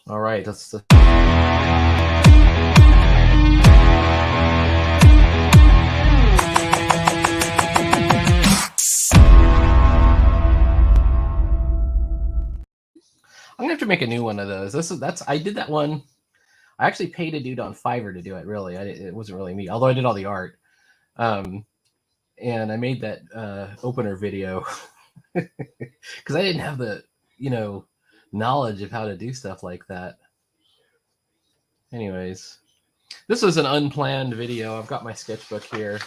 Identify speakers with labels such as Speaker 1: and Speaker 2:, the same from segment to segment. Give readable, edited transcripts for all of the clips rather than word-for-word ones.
Speaker 1: All right, let's. I'm gonna have to make a new one of those. I did that one. I actually paid a dude on Fiverr to do it. Really, it wasn't really me. Although I did all the art, and I made that opener video because I didn't have the knowledge of how to do stuff like that. Anyways, this was an unplanned video. I've got my sketchbook here,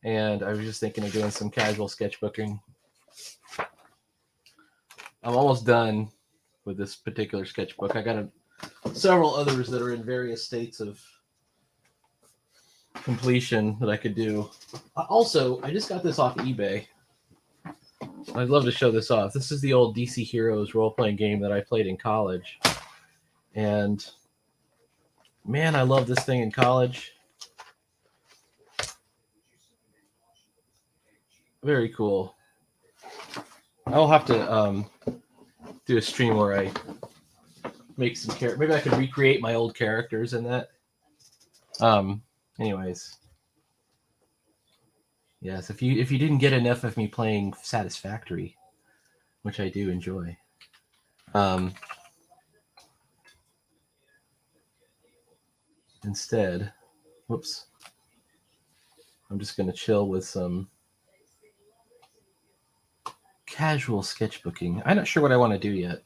Speaker 1: and I was just thinking of doing some casual sketchbooking. I'm almost done with this particular sketchbook. I got several others that are in various states of completion that I could do. Also, I just got this off eBay. I'd love to show this off. This is the old DC Heroes role-playing game that I played in college. And man, I love this thing in college. Very cool. I'll have to do a stream where I make some characters. Maybe I could recreate my old characters in that. Anyways. Yes, if you didn't get enough of me playing Satisfactory, which I do enjoy. Instead, whoops. I'm just going to chill with some casual sketchbooking. I'm not sure what I want to do yet.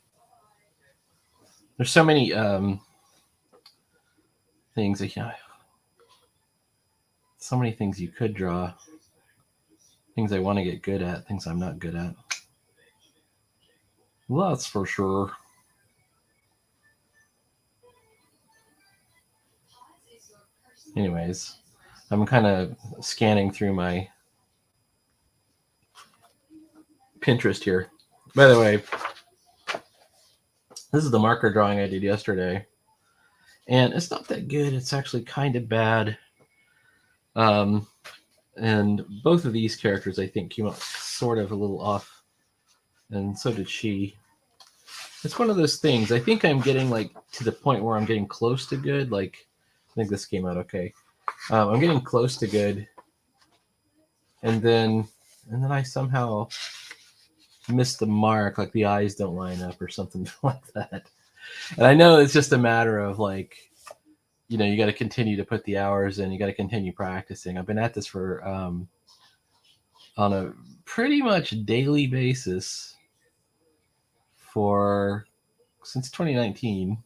Speaker 1: There's so many things. So many things you could draw. Things I want to get good at. Things I'm not good at. Well, that's for sure. Anyways, I'm kind of scanning through my Pinterest here. By the way, this is the marker drawing I did yesterday. And it's not that good. It's actually kind of bad. And both of these characters, I think, came out sort of a little off. And so did she. It's one of those things. I think I'm getting to the point where I'm getting close to good. I think this came out okay. I'm getting close to good. And then I somehow miss the mark. Like the eyes don't line up or something like that. And I know it's just a matter of you got to continue to put the hours in. You got to continue practicing. I've been at this for on a pretty much daily basis since 2019,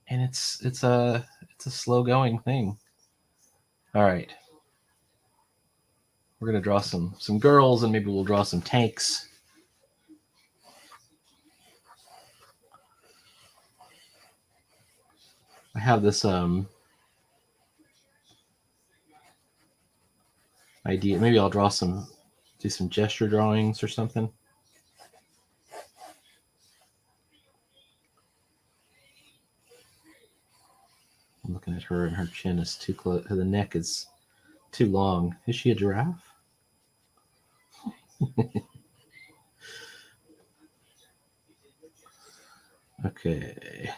Speaker 1: and it's a slow going thing. All right, we're gonna draw some girls, and maybe we'll draw some tanks. I have this idea. Maybe I'll do some gesture drawings or something. I'm looking at her, and her chin is too close. The neck is too long. Is she a giraffe? Okay.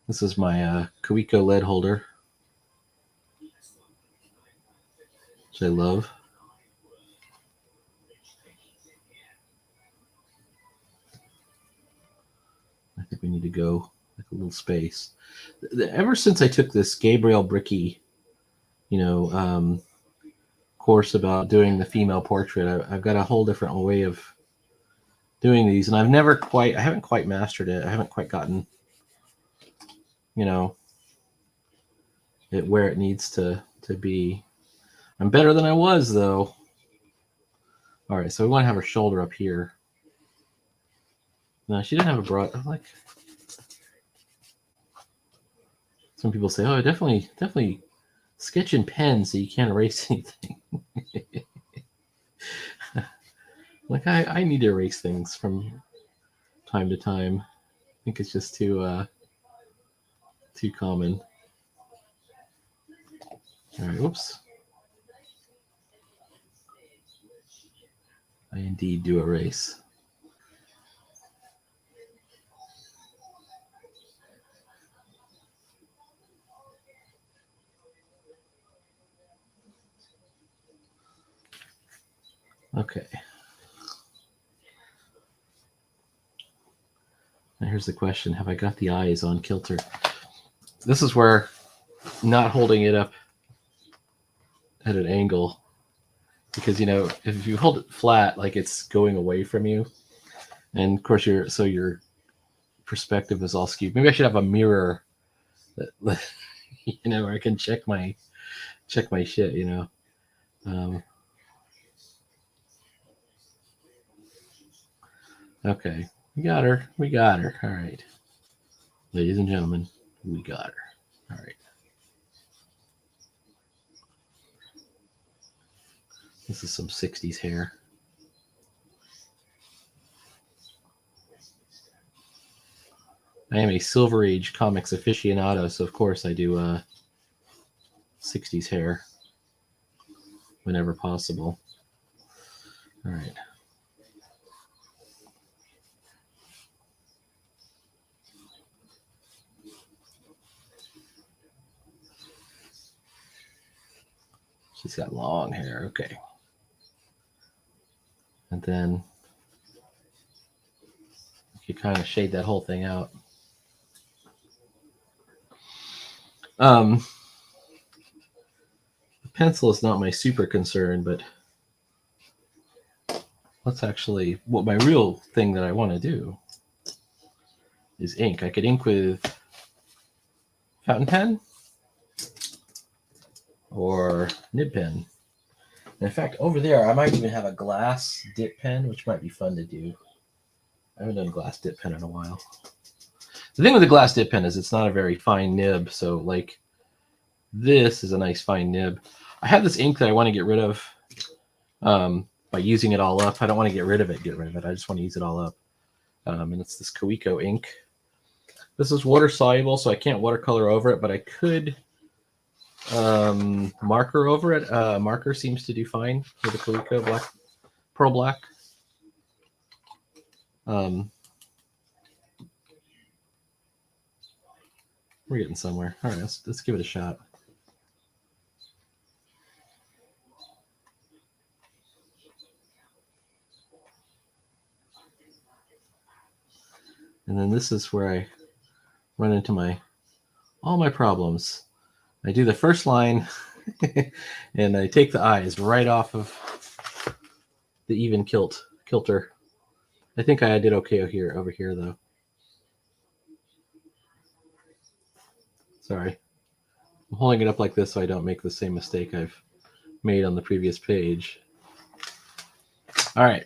Speaker 1: This is my Coeco lead holder, which I love. I think we need to go a little space. Ever since I took this Gabrielle Bricky, course about doing the female portrait, I've got a whole different way of doing these, and I haven't quite mastered it. I haven't quite gotten, it where it needs to be. I'm better than I was, though. All right, so we want to have her shoulder up here. No, she didn't have a broad. Some people say, "Oh, definitely sketch in pen so you can't erase anything." I need to erase things from time to time. I think it's just too too common. All right, whoops. I indeed do erase. Okay. Now here's the question. Have I got the eyes on kilter? This is where not holding it up at an angle, because, you know, if you hold it flat, like it's going away from you. And of course your perspective is all skewed. Maybe I should have a mirror that you know, where I can check my shit, you know. Okay. We got her. All right. Ladies and gentlemen, we got her. All right. This is some 60s hair. I am a Silver Age comics aficionado, so of course I do 60s hair whenever possible. All right. She's got long hair. Okay. And then you kind of shade that whole thing out. The pencil is not my super concern, but let's actually, what my real thing that I want to do is ink. I could ink with fountain pen or nib pen. And in fact, over there, I might even have a glass dip pen, which might be fun to do. I haven't done a glass dip pen in a while. The thing with the glass dip pen is it's not a very fine nib, so like this is a nice fine nib. I have this ink that I want to get rid of by using it all up. I don't want to get rid of it. I just want to use it all up. And it's this Coeco ink. This is water soluble, so I can't watercolor over it, but I could marker over it. Marker seems to do fine with the Coeco black, pearl black. We're getting somewhere. All right, let's give it a shot. And then this is where I run into all my problems. I do the first line and I take the eyes right off of the even kilter. I think I did okay over here though. Sorry. I'm holding it up like this so I don't make the same mistake I've made on the previous page. All right.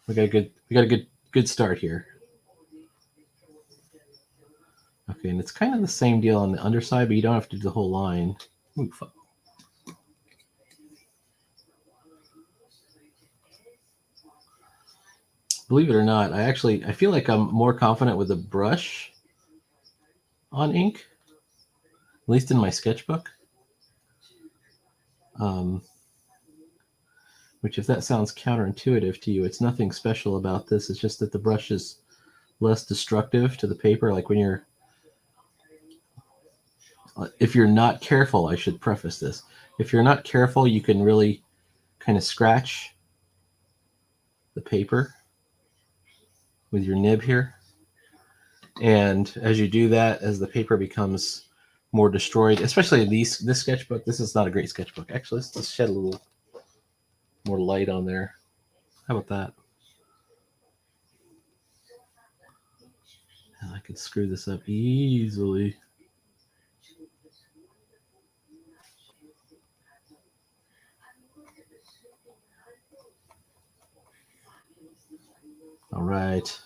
Speaker 1: We got a good start here. Okay, and it's kind of the same deal on the underside, but you don't have to do the whole line. Ooh, fuck. Believe it or not, I feel like I'm more confident with a brush on ink, at least in my sketchbook. Which, if that sounds counterintuitive to you, it's nothing special about this. It's just that the brush is less destructive to the paper. Like when if you're not careful, I should preface this. If you're not careful, you can really kind of scratch the paper with your nib here. And as you do that, as the paper becomes more destroyed, especially in this sketchbook, this is not a great sketchbook. Actually, let's shed a little more light on there. How about that? And I could screw this up easily. All right.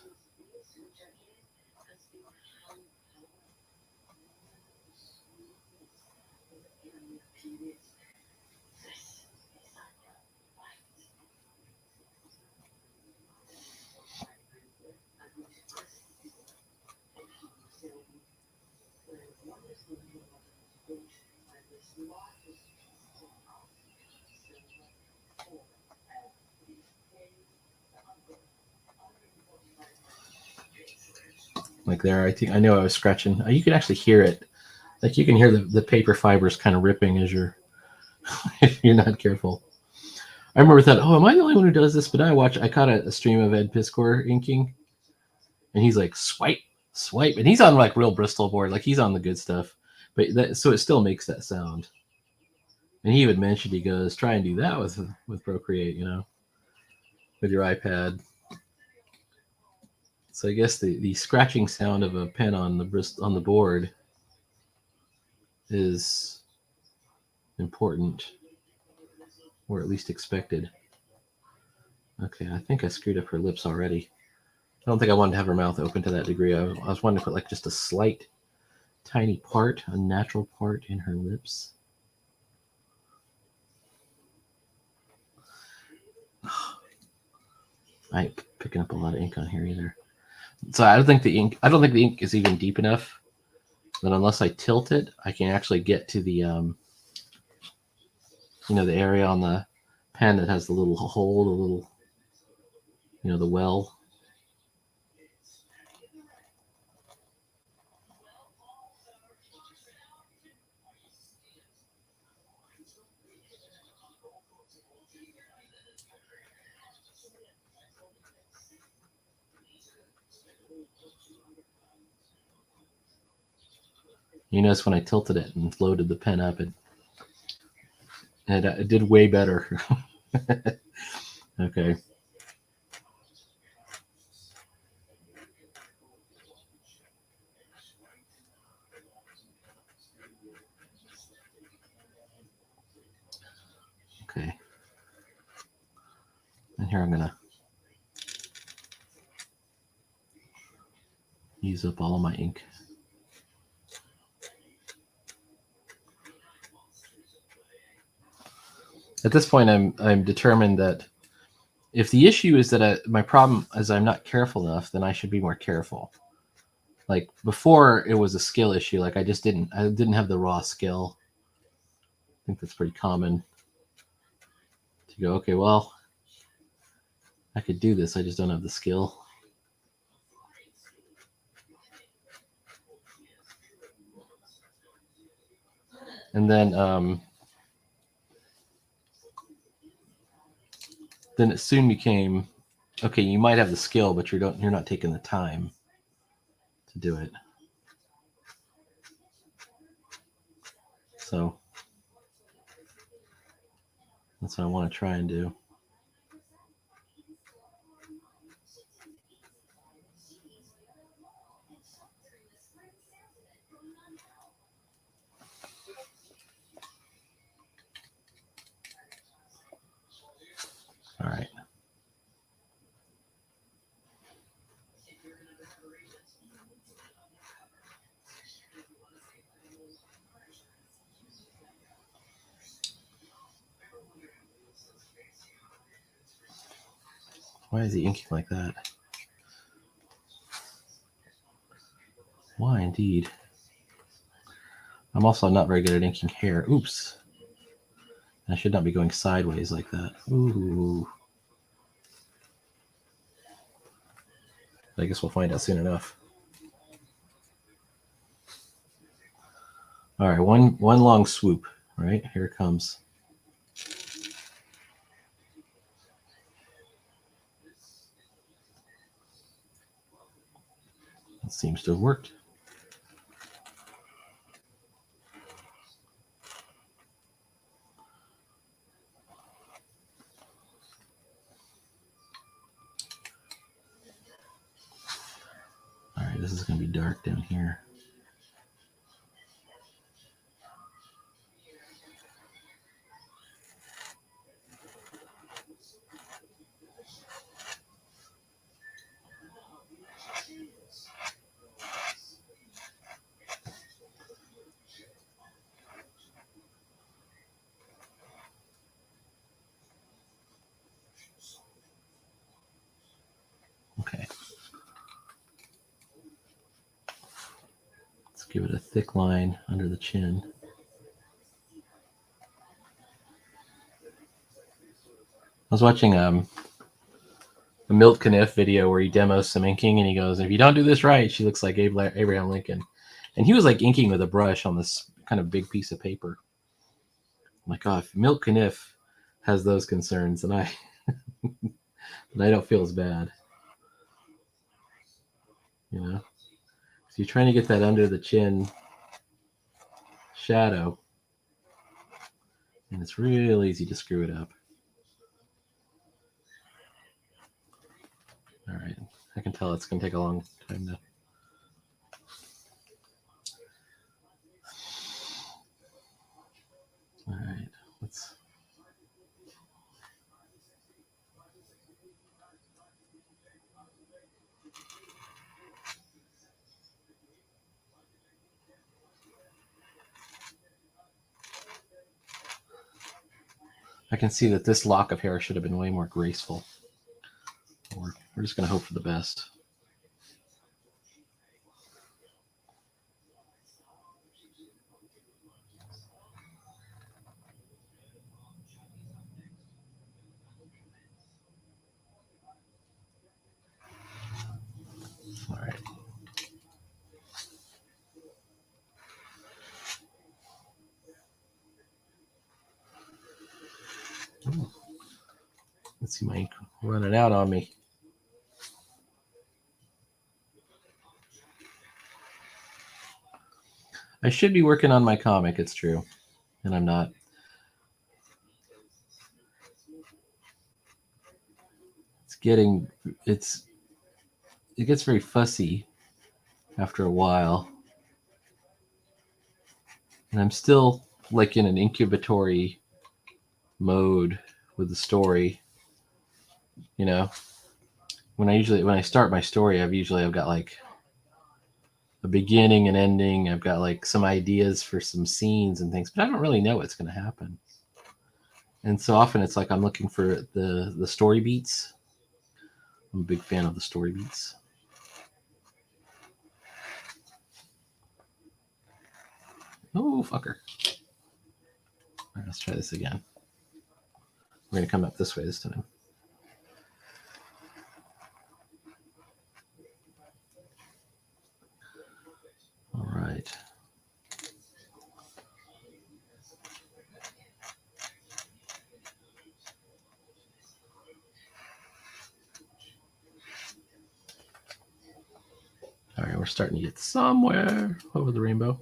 Speaker 1: Like there, I know I was scratching. You can actually hear it. Like you can hear the paper fibers kind of ripping as you're if you're not careful. I remember thought, oh, am I the only one who does this? But I caught a stream of Ed Piscor inking, and he's like swipe, and he's on like real Bristol board, like he's on the good stuff. But so it still makes that sound. And he even mentioned, he goes, try and do that with Procreate, with your iPad. So I guess the scratching sound of a pen on the board is important, or at least expected. Okay, I think I screwed up her lips already. I don't think I wanted to have her mouth open to that degree. I was wanting to put like just a slight, tiny part, a natural part in her lips. I ain't picking up a lot of ink on here either. So I don't think the ink is even deep enough that unless I tilt it, I can actually get to the the area on the pen that has the little hole, the little the well. You notice when I tilted it and loaded the pen up, it did way better. Okay. Okay. And here I'm gonna use up all of my ink. At this point, I'm determined that if the issue is that my problem is I'm not careful enough, then I should be more careful. Like before, it was a skill issue. Like I didn't have the raw skill. I think that's pretty common. To go, okay, well, I could do this. I just don't have the skill. And then it soon became, okay, you might have the skill, but you're not taking the time to do it. So that's what I want to try and do. All right. Why is he inking like that? Why indeed? I'm also not very good at inking hair. Oops. I should not be going sideways like that. Ooh. I guess we'll find out soon enough. All right, one long swoop. Right, here it comes. It seems to have worked. All right, this is going to be dark down here. Okay. Let's give it a thick line under the chin. I was watching a Milt Kniff video where he demos some inking, and he goes, "If you don't do this right, she looks like Abraham Lincoln." And he was like inking with a brush on this kind of big piece of paper. I'm like, oh, if Milt Kniff has those concerns, and I don't feel as bad. You know, so you're trying to get that under the chin shadow, and it's real easy to screw it up. All right, I can tell it's going to take a long time to. All right, let's. I can see that this lock of hair should have been way more graceful. We're just going to hope for the best. All right. Ooh. Let's see my ink running out on me. I should be working on my comic, it's true, and I'm not. It gets very fussy after a while, and I'm still like in an incubatory mode with the story. You know, when I start my story, I've got like a beginning and ending. I've got like some ideas for some scenes and things, but I don't really know what's going to happen. And so often it's like I'm looking for the story beats. I'm a big fan of the story beats. Oh, fucker. All right, let's try this again. We're going to come up this way this time. All right. All right, we're starting to get somewhere over the rainbow.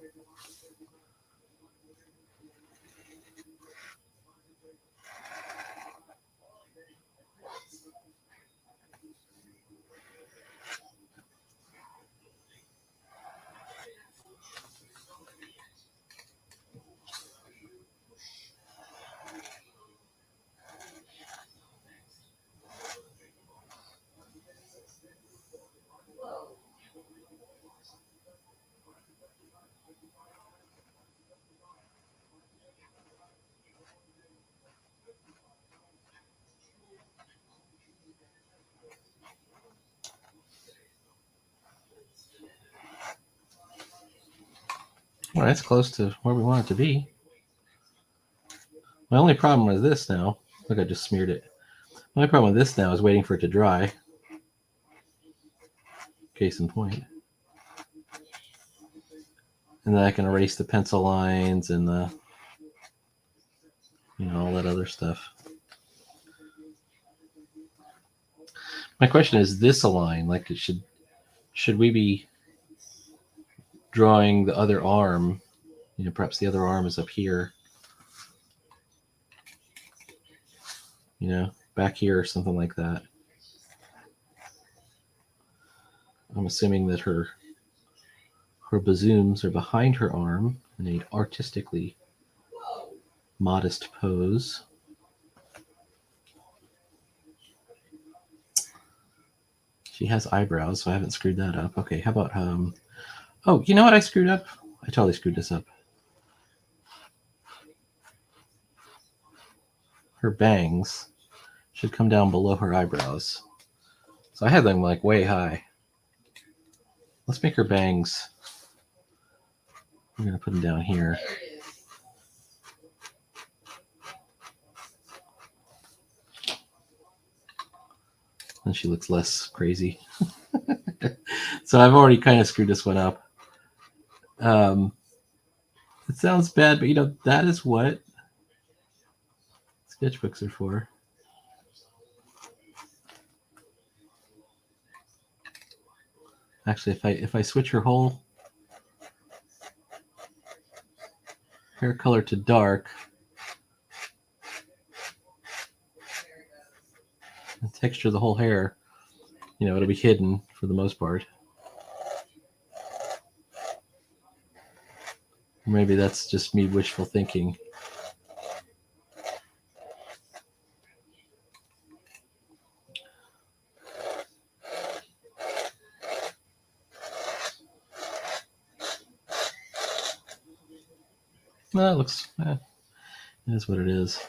Speaker 1: Well, that's close to where we want it to be. My only problem with this now, look, I just smeared it. My only problem with this now is waiting for it to dry. Case in point. And then I can erase the pencil lines and the, all that other stuff. My question is this a line? Like, should we be drawing the other arm? Perhaps the other arm is up here. Back here or something like that. I'm assuming that her bazooms are behind her arm in an artistically modest pose. She has eyebrows, so I haven't screwed that up. Okay, how about oh, you know what I screwed up? I totally screwed this up. Her bangs should come down below her eyebrows. So I had them like way high. Let's make her bangs. I'm going to put them down here. And she looks less crazy. So I've already kind of screwed this one up. It sounds bad, but that is what sketchbooks are for. Actually, if I switch her whole hair color to dark, and texture the whole hair, it'll be hidden for the most part. Maybe that's just me wishful thinking. No, it looks, it is what it is.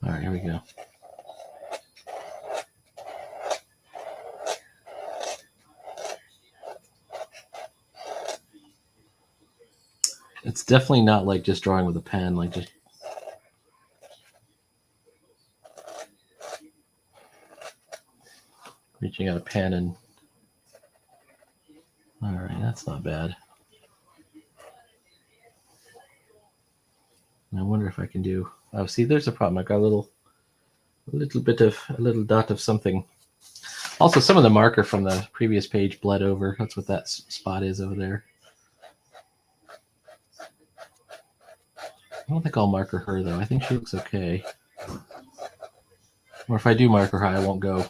Speaker 1: All right, here we go. It's definitely not like just drawing with a pen, like just reaching out a pen and. All right, that's not bad. I wonder if I can do. Oh, see, there's a problem. I got a little dot of something. Also, some of the marker from the previous page bled over. That's what that spot is over there. I don't think I'll marker her though. I think she looks okay. Or if I do marker her, I won't go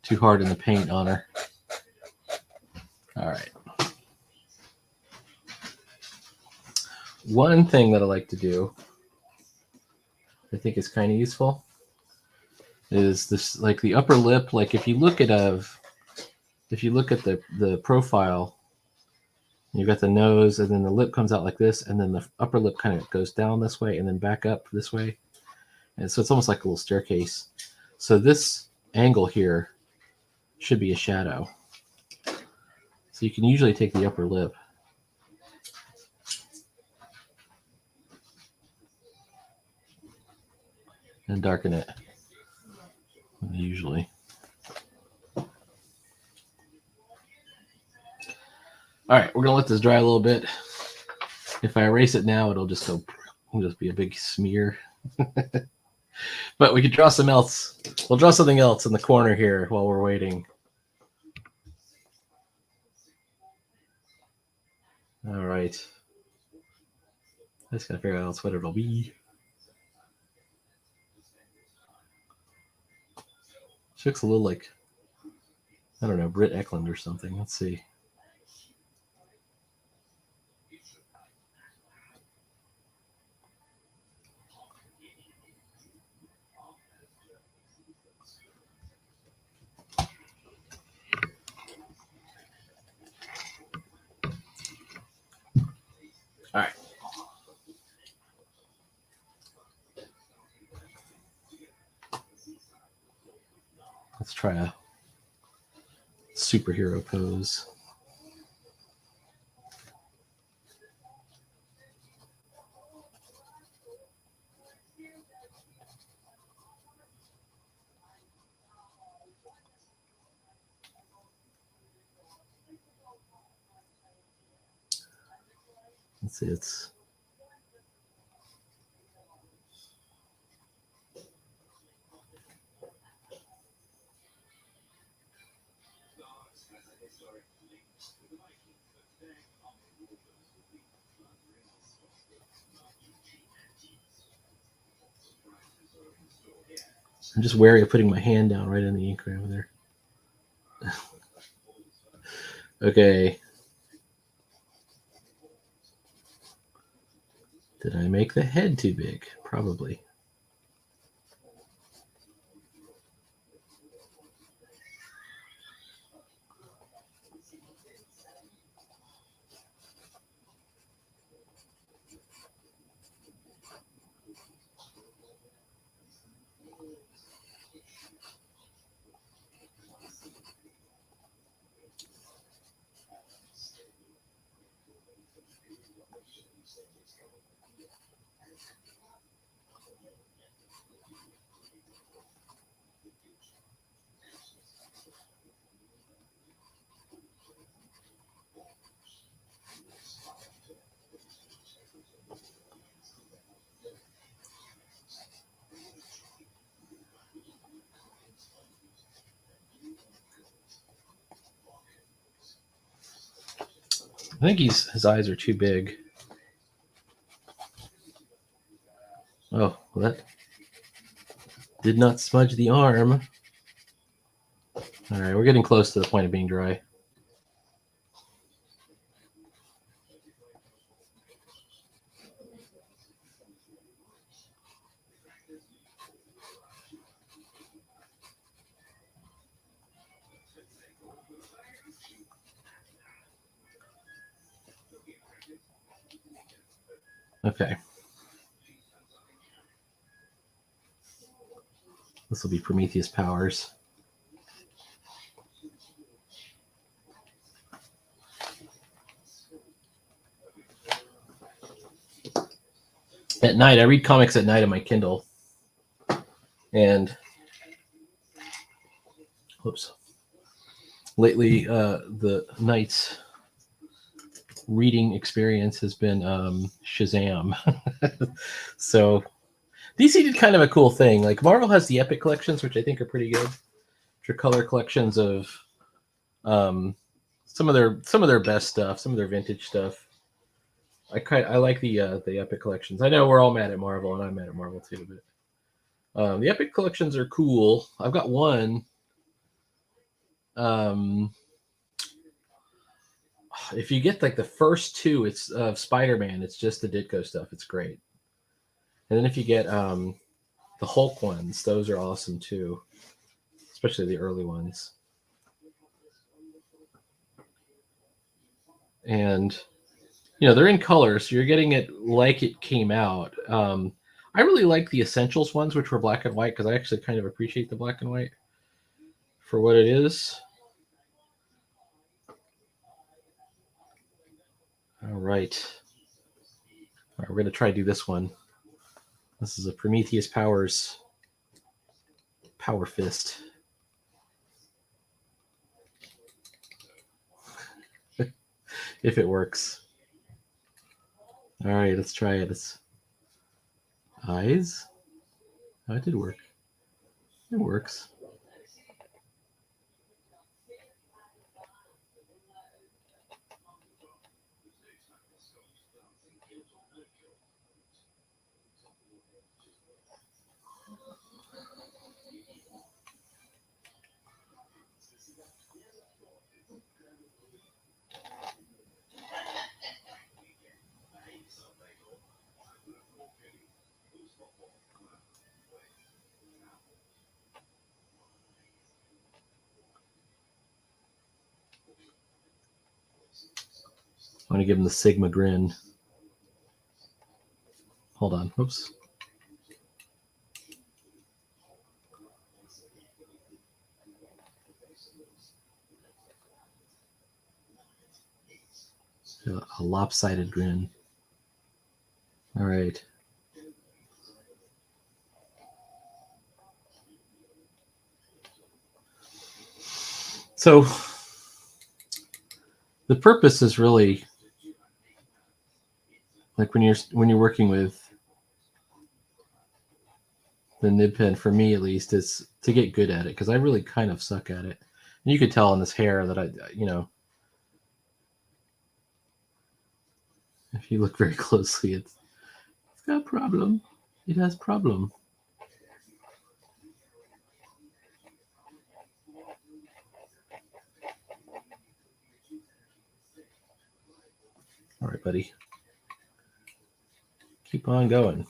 Speaker 1: too hard in the paint on her. All right. One thing that I like to do, I think is kind of useful, is this, like the upper lip. Like if you look at the profile, you've got the nose, and then the lip comes out like this, and then the upper lip kind of goes down this way, and then back up this way, and so it's almost like a little staircase. So this angle here should be a shadow. So you can usually take the upper lip and darken it. Usually. All right, we're gonna let this dry a little bit. If I erase it now, it'll just be a big smear. But we could draw something else. We'll draw something else in the corner here while we're waiting. All right. I just gotta figure out what it'll be. She looks a little like, I don't know, Britt Eklund or something. Let's see. All right. Let's try a superhero pose. Let's see, it's I'm just wary of putting my hand down right in the ink right over there. Okay. Did I make the head too big? Probably. I think his eyes are too big. Oh, well, that did not smudge the arm. All right, we're getting close to the point of being dry. Okay. This will be Prometheus powers. At night, I read comics at night on my Kindle. And, whoops. Lately, the night's reading experience has been Shazam. So DC did kind of a cool thing. Like Marvel has the Epic collections, which I think are pretty good. Which are color collections of some of their best stuff, some of their vintage stuff. I like the Epic collections. I know we're all mad at Marvel, and I'm mad at Marvel too. But the Epic collections are cool. I've got one. If you get like the first two, it's of Spider-Man. It's just the Ditko stuff. It's great. And then if you get the Hulk ones, those are awesome too, especially the early ones. And they're in color, so you're getting it like it came out. I really like the Essentials ones, which were black and white, because I actually kind of appreciate the black and white for what it is. All right. All right, we're going to try to do this one. This is a Prometheus Powers Power Fist. If it works. All right, let's try it. It's eyes. Oh, it did work. It works. I'm going to give him the Sigma grin. Hold on. Oops. A lopsided grin. All right. So the purpose is really like when you're working with the nib pen, for me at least, is to get good at it, because I really kind of suck at it. And you could tell on this hair that if you look very closely, it's got a problem. It has problem. All right, buddy. Keep on going.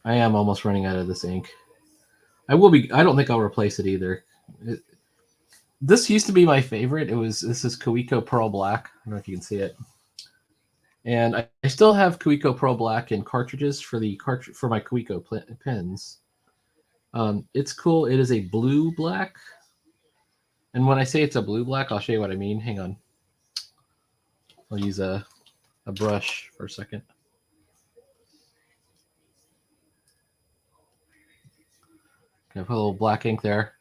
Speaker 1: I am almost running out of this ink. I don't think I'll replace it either. This used to be my favorite. This is Kawiko Pearl Black. I don't know if you can see it. And I still have Kawiko Pearl Black in cartridges for my Kawiko pens. It's cool. It is a blue black. And when I say it's a blue black, I'll show you what I mean. Hang on. I'll use a a brush for a second. Okay, I put a little black ink there.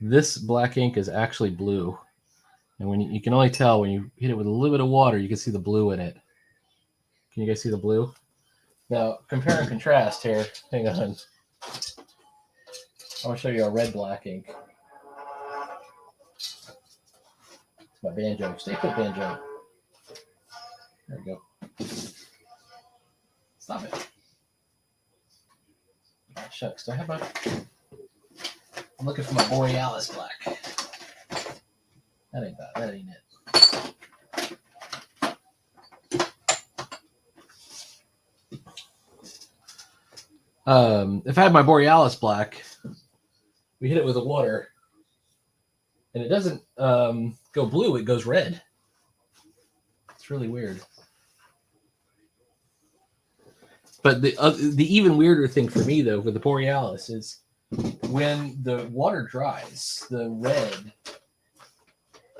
Speaker 1: This black ink is actually blue. And when you can only tell when you hit it with a little bit of water, you can see the blue in it. Can you guys see the blue? Now, compare and contrast here. Hang on. I want to show you a red black ink. It's my banjo. Stay put, banjo. There we go. Stop it. Oh, shucks. Do I have my... I'm looking for my Borealis black. That ain't bad. That ain't it. If I had my Borealis black, we hit it with the water, and it doesn't go blue, it goes red. It's really weird. But the even weirder thing for me, though, with the Borealis is when the water dries, the red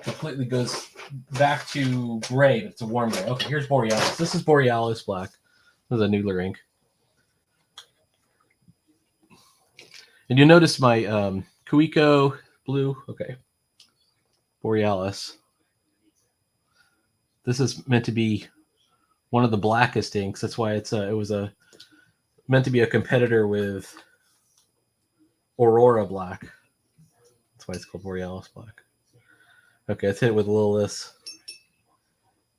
Speaker 1: completely goes back to gray, but it's a warm gray. Okay, here's Borealis. This is Borealis black. This is a Noodler ink. And you'll notice my Kuiko blue. Okay. Borealis. This is meant to be one of the blackest inks. That's why it was meant to be a competitor with Aurora black. That's why it's called Borealis black. Okay, let's hit it with a little of this.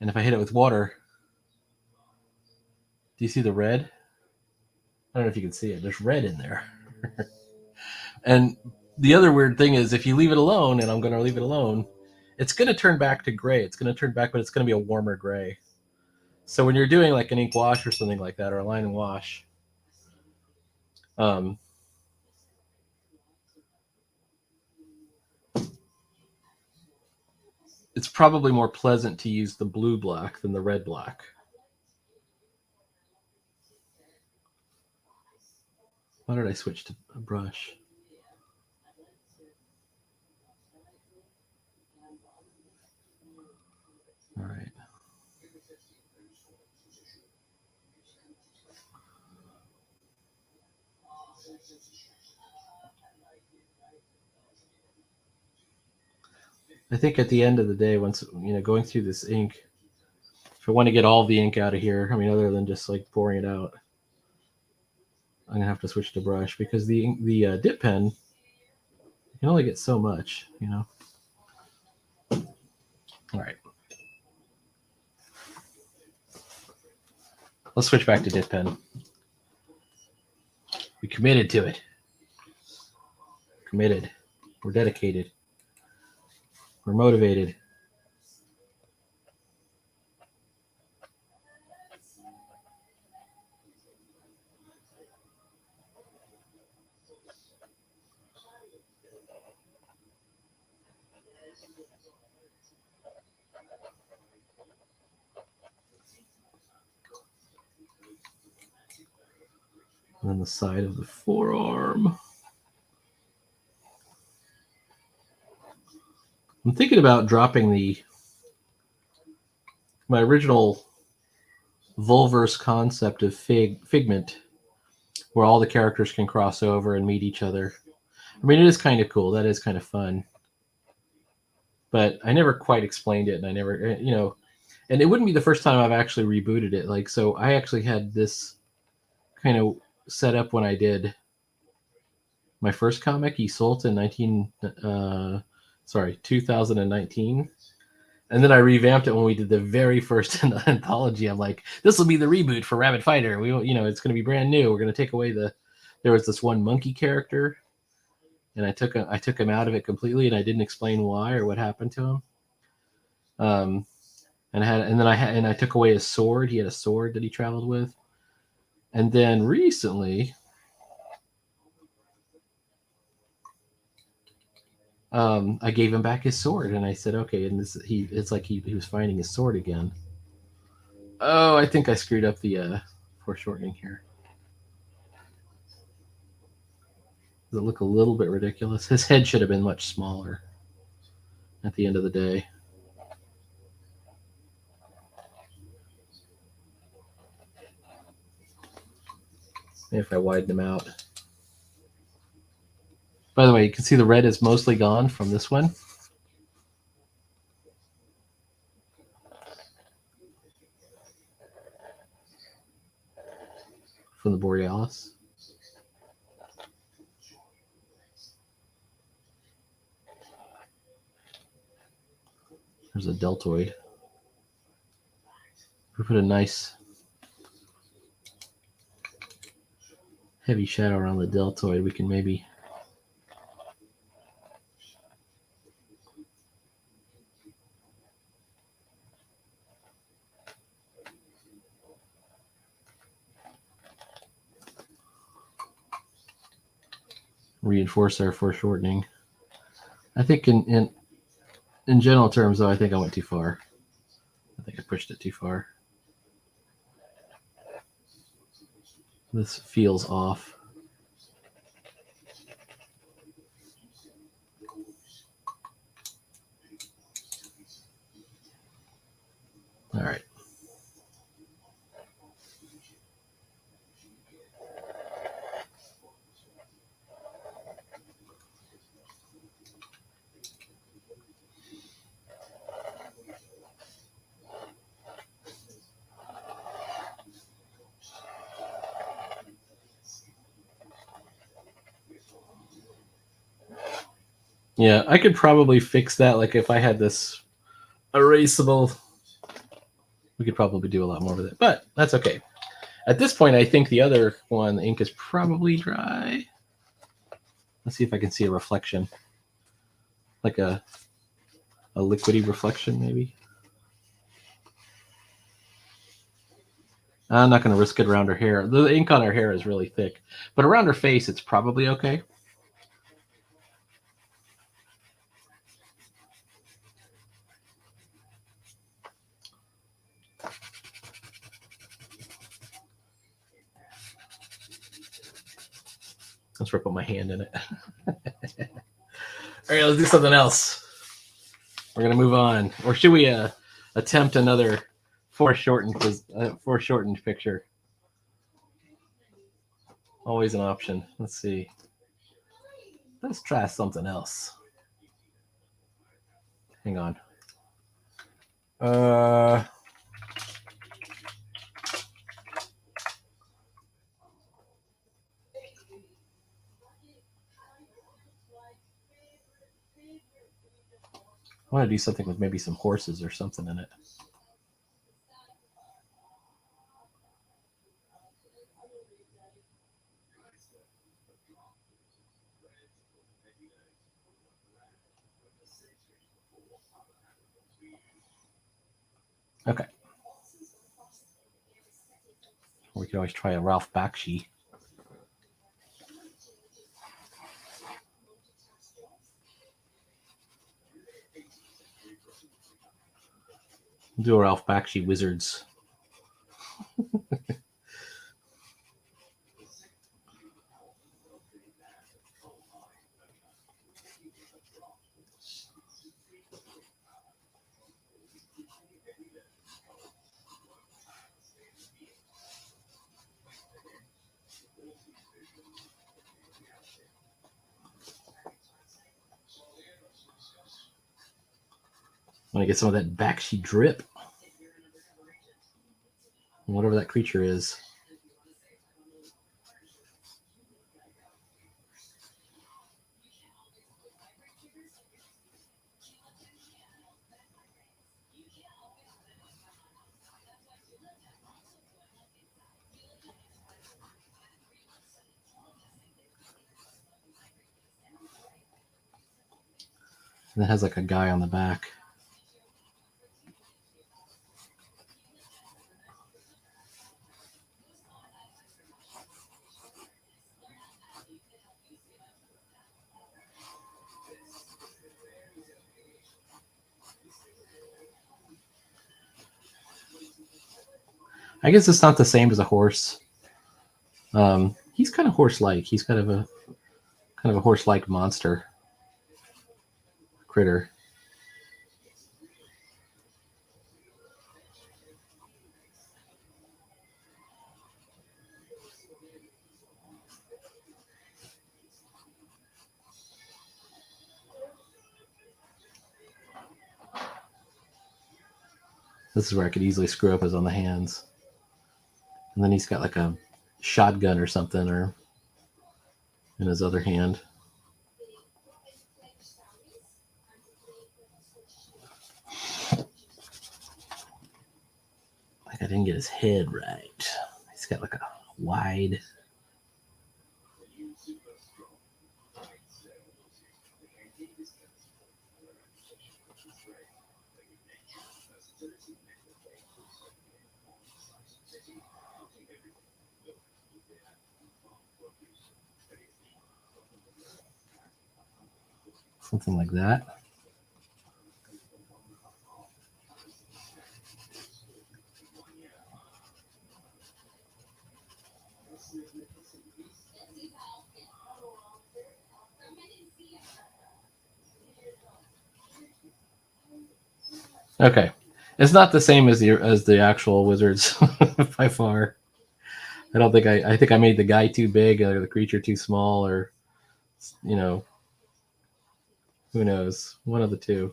Speaker 1: And if I hit it with water, do you see the red? I don't know if you can see it. There's red in there. And the other weird thing is if you leave it alone, and I'm going to leave it alone, it's going to turn back to gray. It's going to turn back, but it's going to be a warmer gray. So when you're doing like an ink wash or something like that, or a line and wash, it's probably more pleasant to use the blue black than the red black. Why did I switch to a brush? All right. I think at the end of the day, once going through this ink, if I want to get all the ink out of here, I mean, other than just like pouring it out, I'm gonna have to switch to brush because the dip pen, you can only get so much, All right. Let's switch back to dip pen. We committed to it. Committed. We're dedicated. We're motivated. And then the side of the forearm. I'm thinking about dropping my original Volverse concept of Figment, where all the characters can cross over and meet each other. I mean, it is kind of cool. That is kind of fun. But I never quite explained it, and I never, and it wouldn't be the first time I've actually rebooted it. Like, so I actually had this kind of set up when I did my first comic, Isolta, in 2019. And then I revamped it when we did the very first anthology. I'm like, this will be the reboot for Rabbit Fighter. It's going to be brand new. We're going to take away there was this one monkey character, and I took him out of it completely, and I didn't explain why or what happened to him. And I took away his sword. He had a sword that he traveled with. And then recently, I gave him back his sword, and I said, okay. And it's like he was finding his sword again. Oh, I think I screwed up the foreshortening here. Does it look a little bit ridiculous? His head should have been much smaller at the end of the day. Maybe if I widen them out. By the way, you can see the red is mostly gone from this one. From the Borealis. There's a deltoid. We put a nice heavy shadow around the deltoid. We can maybe reinforce our foreshortening. I think in general terms, though, I think I went too far. I think I pushed it too far. This feels off. All right. Yeah, I could probably fix that. Like if I had this erasable, we could probably do a lot more with it, but that's okay. At this point, I think the other one, the ink is probably dry. Let's see if I can see a reflection, like a liquidy reflection, maybe. I'm not going to risk it around her hair. The ink on her hair is really thick, but around her face, it's probably okay. Let's put my hand in it. All right, let's do something else. We're going to move on. Or should we attempt another foreshortened picture? Always an option. Let's see. Let's try something else. Hang on. I want to do something with maybe some horses or something in it. Okay. We could always try a Ralph Bakshi. We'll do a Ralph Bakshi Wizards. I want to get some of that Bakshi drip. Whatever that creature is. And it has like a guy on the back. I guess it's not the same as a horse. He's kind of horse-like. He's kind of a horse-like monster critter. This is where I could easily screw up is on the hands. And then he's got like a shotgun or something or in his other hand. Like I didn't get his head right. He's got like a wide. Something like that. Okay, it's not the same as the actual wizards by far. I don't think I think I made the guy too big or the creature too small or you know, who knows, one of the two.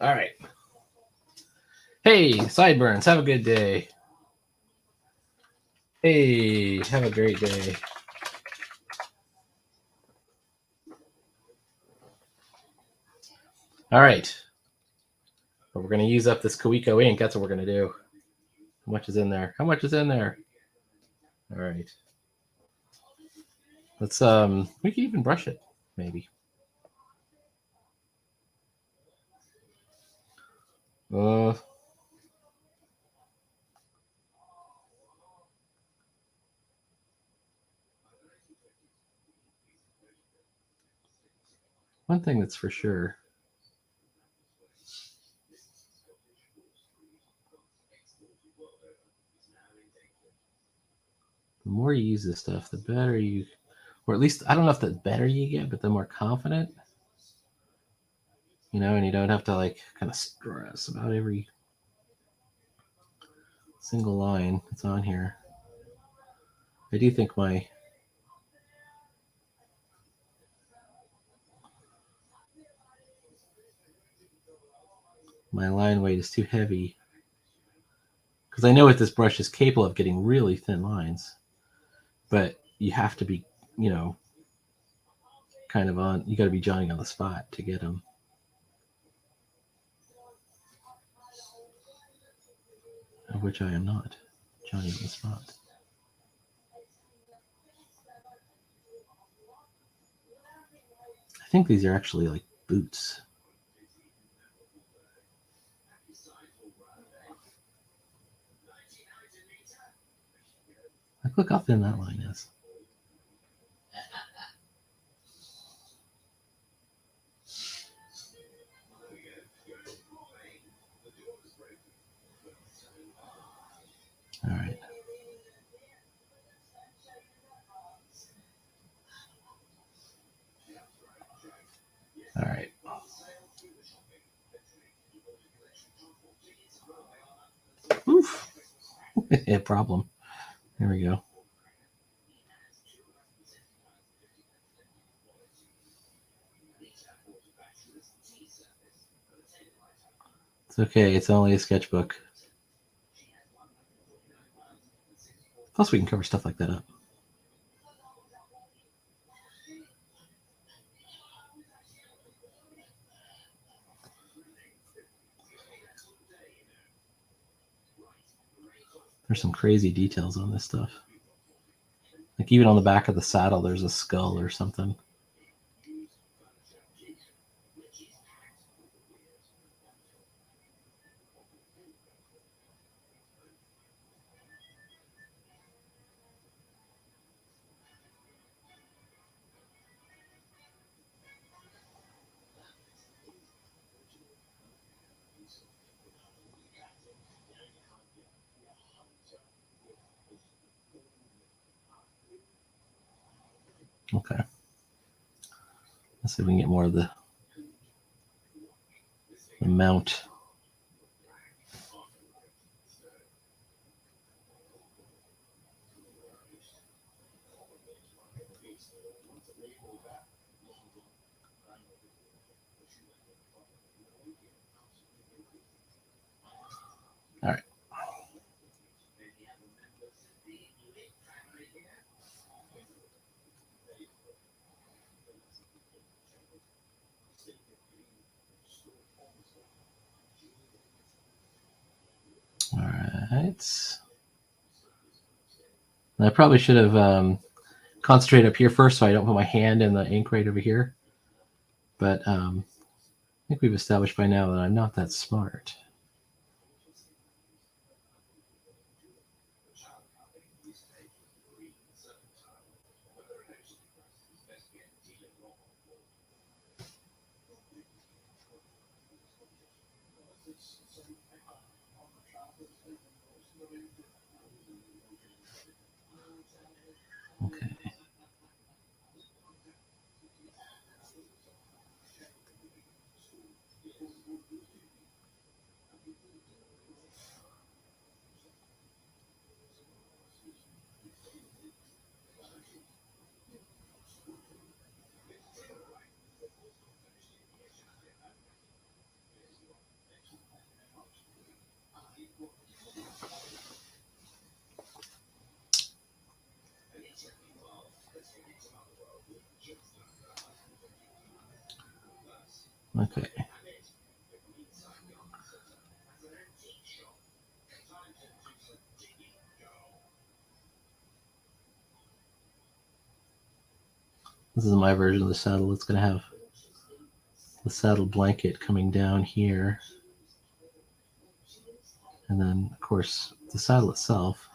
Speaker 1: All right. Hey, Sideburns, have a good day. Hey, have a great day. All right. But we're going to use up this Kawiko ink. That's what we're going to do. How much is in there? How much is in there? All right. Let's we can even brush it maybe. One thing that's for sure. The more you use this stuff, the better you, or at least I don't know if the better you get, but the more confident, you know, and you don't have to like kind of stress about every single line that's on here. I do think my line weight is too heavy because I know with this brush is capable of getting really thin lines, but you have to be, you know, kind of on, you got to be Johnny on the spot to get them. Of which I am not Johnny on the spot. I think these are actually like boots. Like, look how thin that line is. All right. All right. Oof. Yeah, problem. There we go. It's okay. It's only a sketchbook. Plus, we can cover stuff like that up. There's some crazy details on this stuff. Like even on the back of the saddle, there's a skull or something. Okay. Let's see if we can get more of the mount. All right. All right. And I probably should have concentrated up here first so I don't put my hand in the ink right over here. But I think we've established by now that I'm not that smart. Okay. Okay. This is my version of the saddle. It's going to have the saddle blanket coming down here. And then, of course, the saddle itself.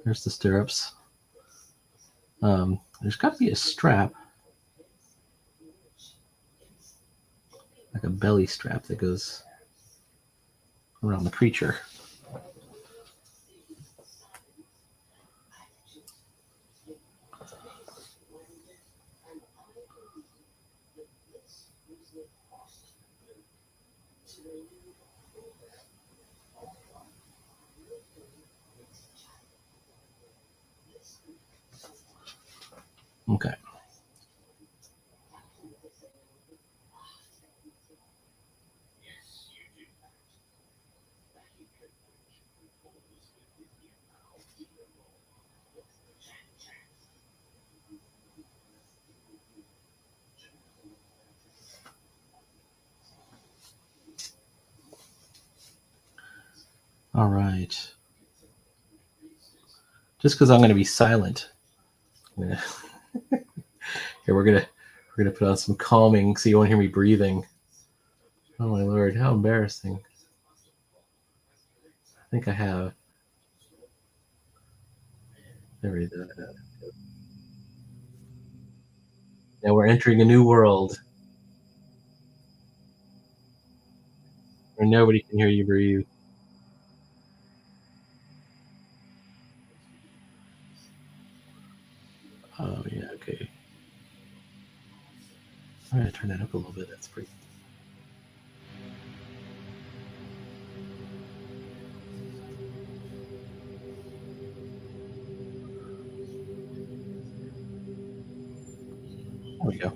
Speaker 1: There's the stirrups. There's got to be a strap, like a belly strap that goes around the creature. Okay. All right. Just because I'm going to be silent. Here we're gonna put on some calming so you won't hear me breathing. Oh my lord, how embarrassing. I think I have. There we go. Now we're entering a new world where nobody can hear you breathe. Oh yeah, okay. I'm gonna turn that up a little bit. That's pretty. There we go.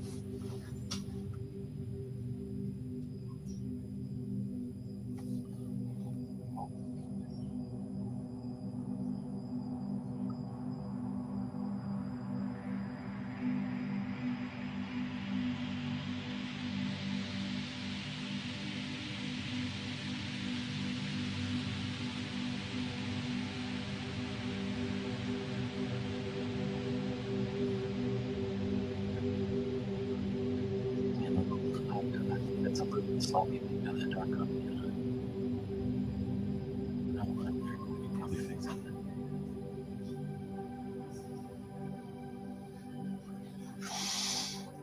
Speaker 1: That's a little sloppy. That dark up. Probably fix it.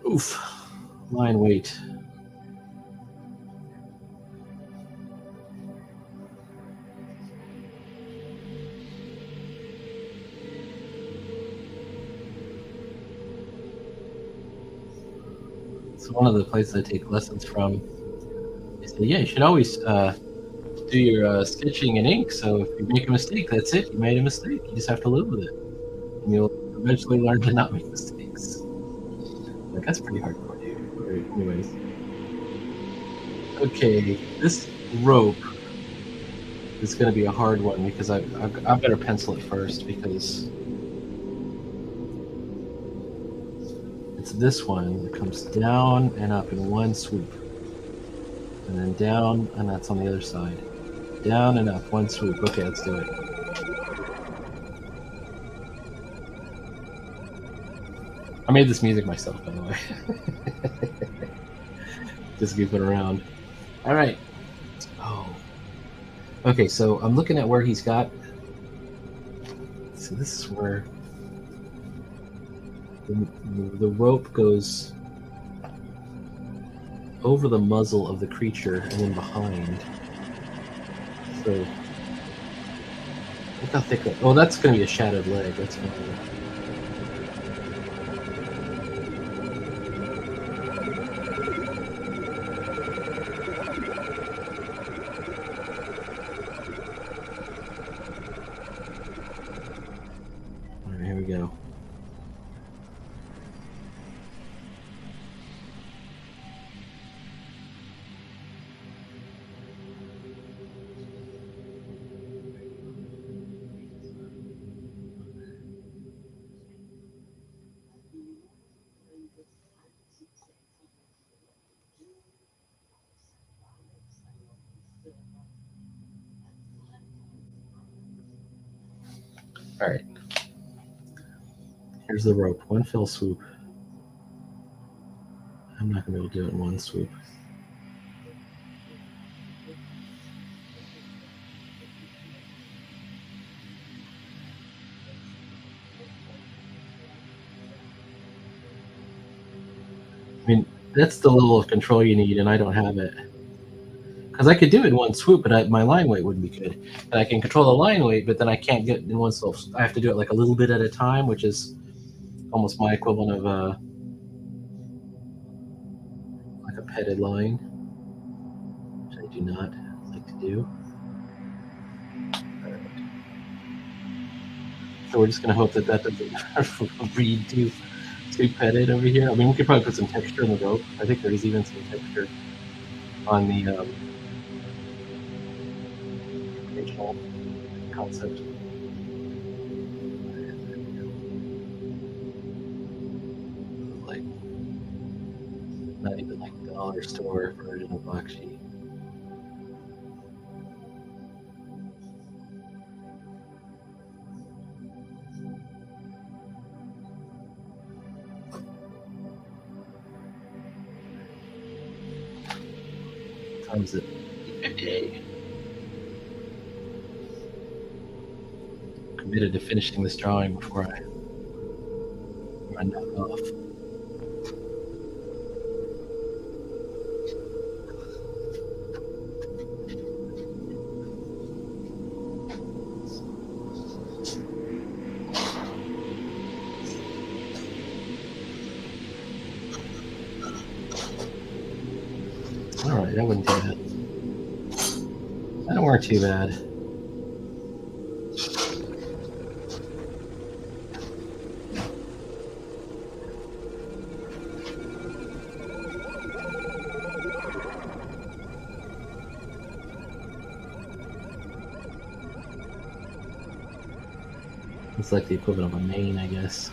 Speaker 1: Oof. Line weight. So one of the places I take lessons from, they say, yeah, you should always do your sketching in ink. So if you make a mistake, that's it. You made a mistake. You just have to live with it. And you'll eventually learn to not make mistakes. Like, that's pretty hardcore, dude. Alright, anyways. Okay, this rope is going to be a hard one because I better pencil it first because it's this one that comes down and up in one swoop. And then down, and that's on the other side. Down and up, one swoop. Okay, let's do it. I made this music myself, by the way. Just goofing around. All right. Oh. Okay, so I'm looking at where he's got. So this is where the rope goes over the muzzle of the creature and then behind. So look how thick. Oh, that's going to be a shattered leg. That's fine. All right, here we go. All right. Here's the rope. One fell swoop. I'm not going to be able to do it in one swoop. I mean, that's the level of control you need, and I don't have it. Because I could do it in one swoop, but my line weight wouldn't be good. And I can control the line weight, but then I can't get it in one swoop. I have to do it like a little bit at a time, which is almost my equivalent of like a petted line, which I do not like to do. So we're just going to hope that that doesn't read too petted over here. I mean, we could probably put some texture in the rope. I think there is even some texture on the original concept. Like, not even like the dollar store version of Black Sheep. Times it 58. Committed to finishing this drawing before I run that off. All right, that wasn't too bad. That weren't too bad. It's like the equivalent of a main, I guess.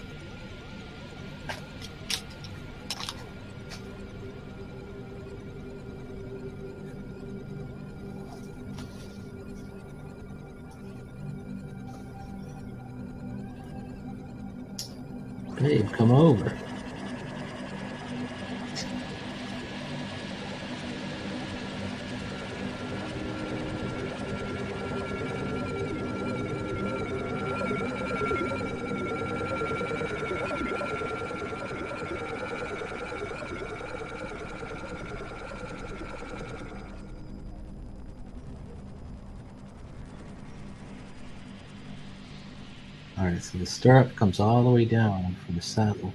Speaker 1: Babe, come over. All right, so the stirrup comes all the way down from the saddle.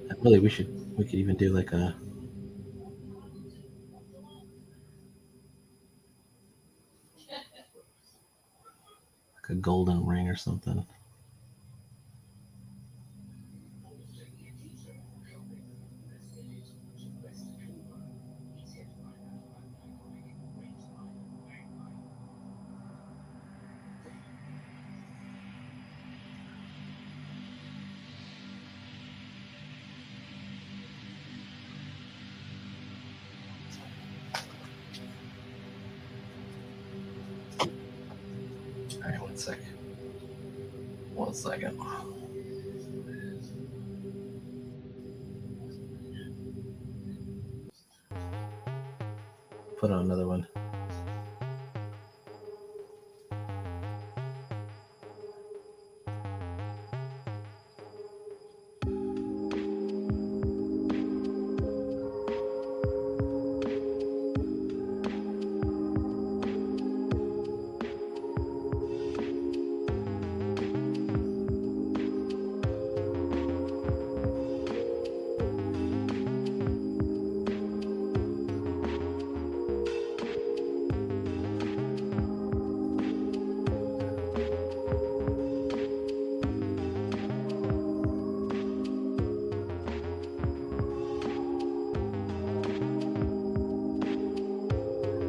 Speaker 1: And really, we could even do like a like a golden ring or something. All right, 1 second. 1 second. Put on another one.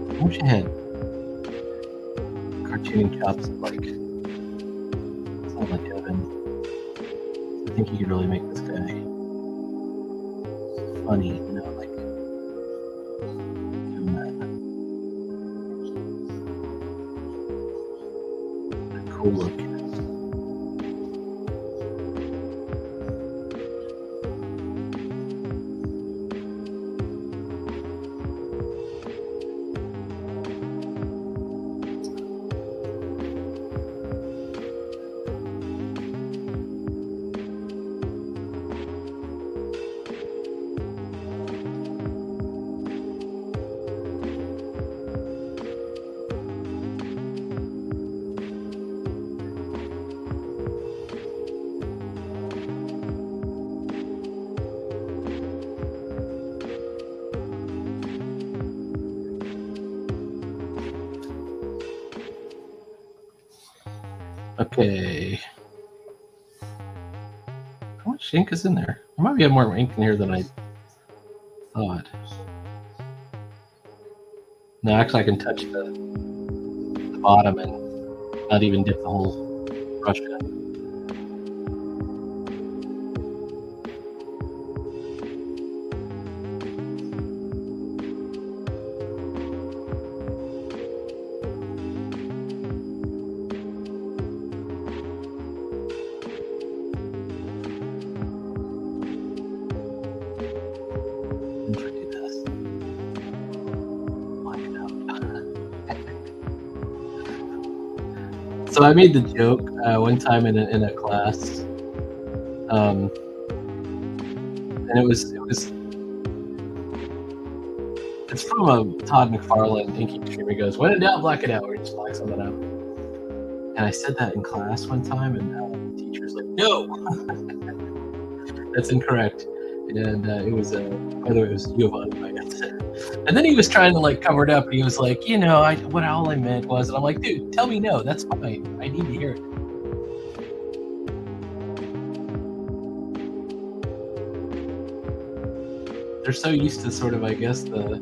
Speaker 1: I wish I had cartoon chops like sound like Evan. I think he could really make this guy funny, you know, like give him that cool look. Okay. How much ink is in there? I might have more ink in here than I thought. No, actually I can touch the bottom and not even dip the whole brush in. So I made the joke one time in a class, and it's from a Todd McFarlane inking stream. He goes, "When in doubt, black it out," or he just blacks something out. And I said that in class one time, and the teacher's like, "No, that's incorrect." And it was by the way, it was Giovanni. And then he was trying to like cover it up. He was like, "You know, what all I meant was," and I'm like, "Dude, tell me no. That's fine. I need to hear it." They're so used to sort of, I guess, the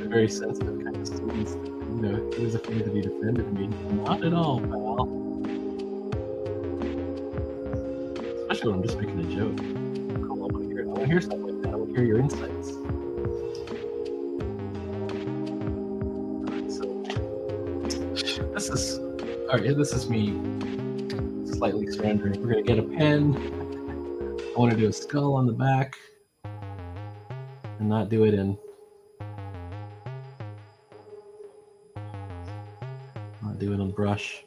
Speaker 1: very sensitive kind of students that, you know, he was afraid that he defended me. Not at all, pal. Especially when I'm just making a joke. Cool, I want to hear something like that. I want to hear your insights. This is me slightly surrendering. We're gonna get a pen. I want to do a skull on the back and not do it in. Not do it on brush.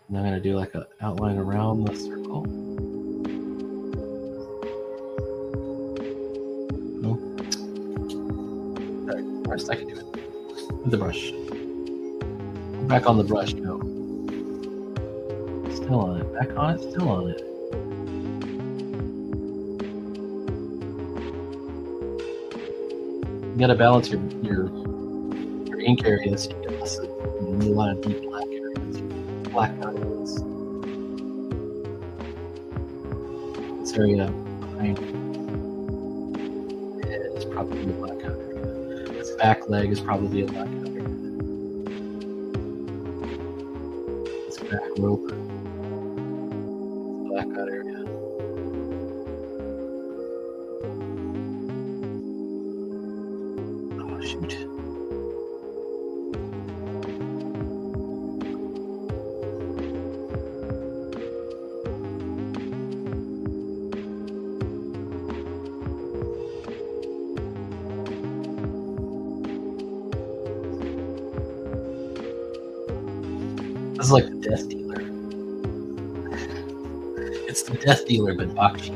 Speaker 1: And I'm gonna do like an outline around the circle. Oh. Alright, first I can do it with the brush. Back on the brush, no. Still on it. Back on it, still on it. You gotta balance your ink areas so you get You need a lot of deep black areas. Black areas. This area behind the head is probably a blackout area. This back leg is probably a blackout area. This back rope, blackout area. Oh shoot. This is like the Death Dealer. It's the Death Dealer, but Bakshi.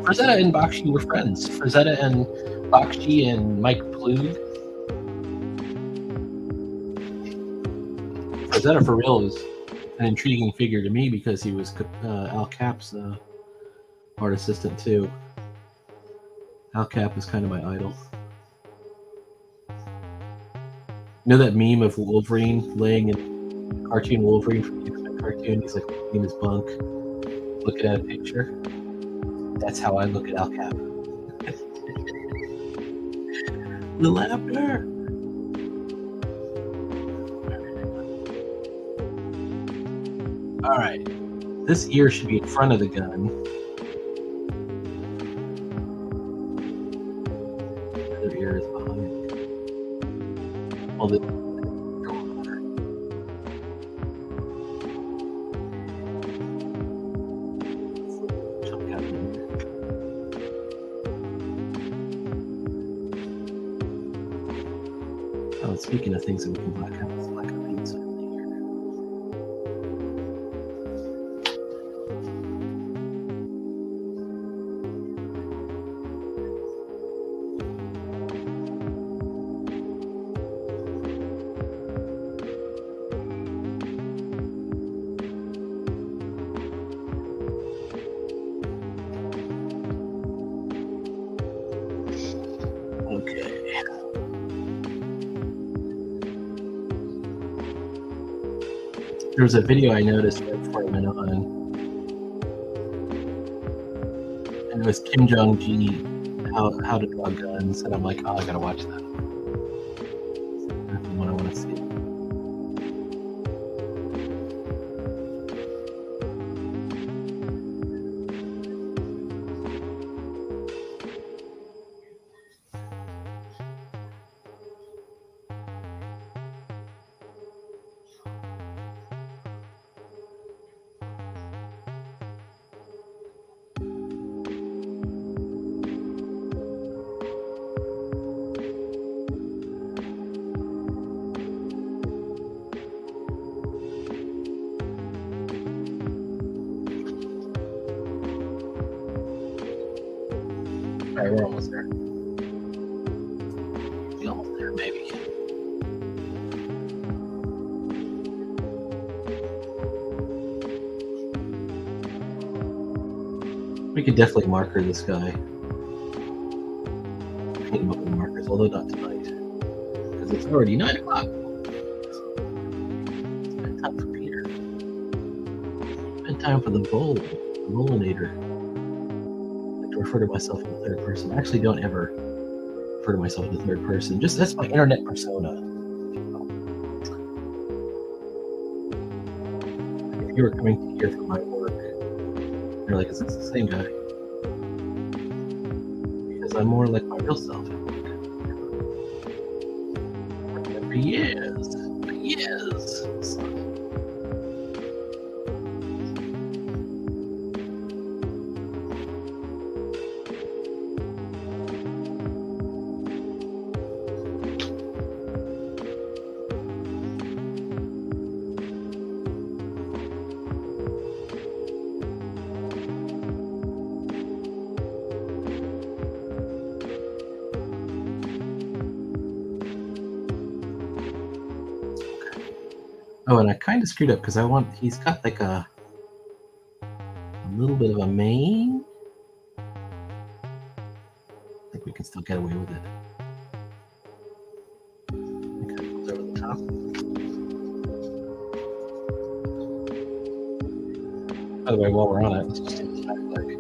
Speaker 1: Frazetta and Bakshi were friends. Frazetta and Bakshi and Mike Plug. Frazetta for real is an intriguing figure to me because he was Al Cap's art assistant too. Al Cap is kind of my idol. You know that meme of Wolverine laying in cartoon Wolverine from the X-Men cartoon? He's like in his bunk, looking at a picture. That's how I look at Al Cap. The laughter. All right, this ear should be in front of the gun. The other ear is behind. Well, the speaking of things that we can black out, let's black out the inside of the ear. Okay. There was a video I noticed right before I went on, and it was Kim Jong-gi, how to draw guns, and I'm like, oh, I gotta watch that. That's the one I want to see. All right, we're almost there. We're almost there, maybe. We could definitely marker this guy. Paint him up with markers, although not tonight, because it's already 9 o'clock. It's time for Peter. It's time for the Bullinator. Refer to myself in the third person. I actually don't ever refer to myself in the third person. Just that's my internet persona. If you were coming to hear from my work, you're like, is this the same guy? Because I'm more like my real self at work. For years. So, oh, and I kind of screwed up because he's got like a bit of a mane. I think we can still get away with it. It kind of goes over the top. By the way, while we're on it, let's just do this back leg.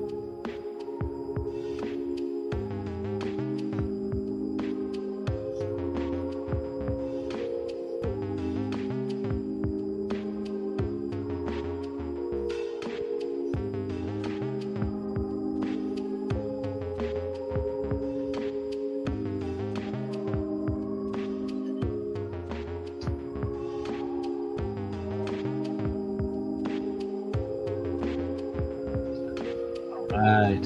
Speaker 1: Right.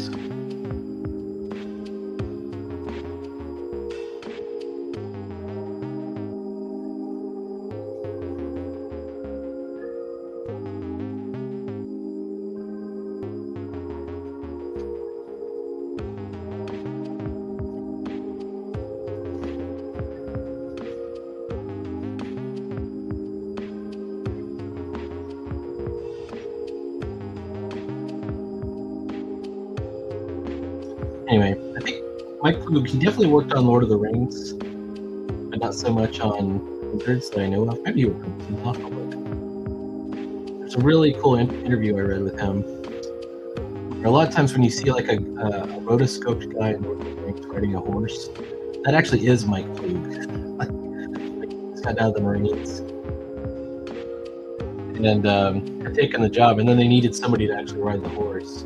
Speaker 1: Anyway, I think Mike Ploog, he definitely worked on Lord of the Rings, but not so much on Wizards that I know of. Maybe he worked on some Hawk book. There's a really cool interview I read with him. Where a lot of times when you see like a rotoscoped guy in Lord of the Rings riding a horse, that actually is Mike Ploog. He's got out of the Marines and had taken the job, and then they needed somebody to actually ride the horse.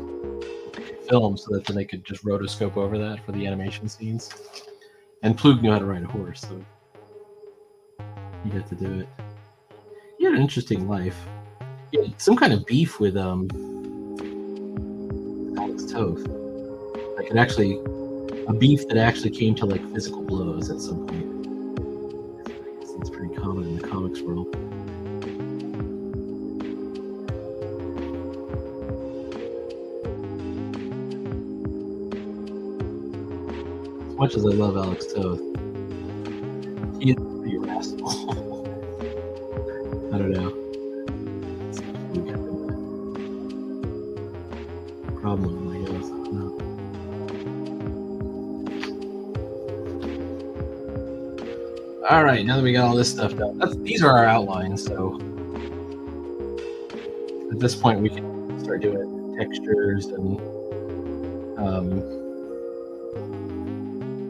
Speaker 1: Film so that then they could just rotoscope over that for the animation scenes. And Ploog knew how to ride a horse, so he got to do it. He had an interesting life. He had some kind of beef with Alex Toth. Like a beef that actually came to like physical blows at some point. I guess that's pretty common in the comics world. As much as I love Alex Toth, he is pretty irascible. I don't know. It's a problem, I guess. I don't know. All right, now that we got all this stuff done, these are our outlines. So at this point, we can start doing textures and.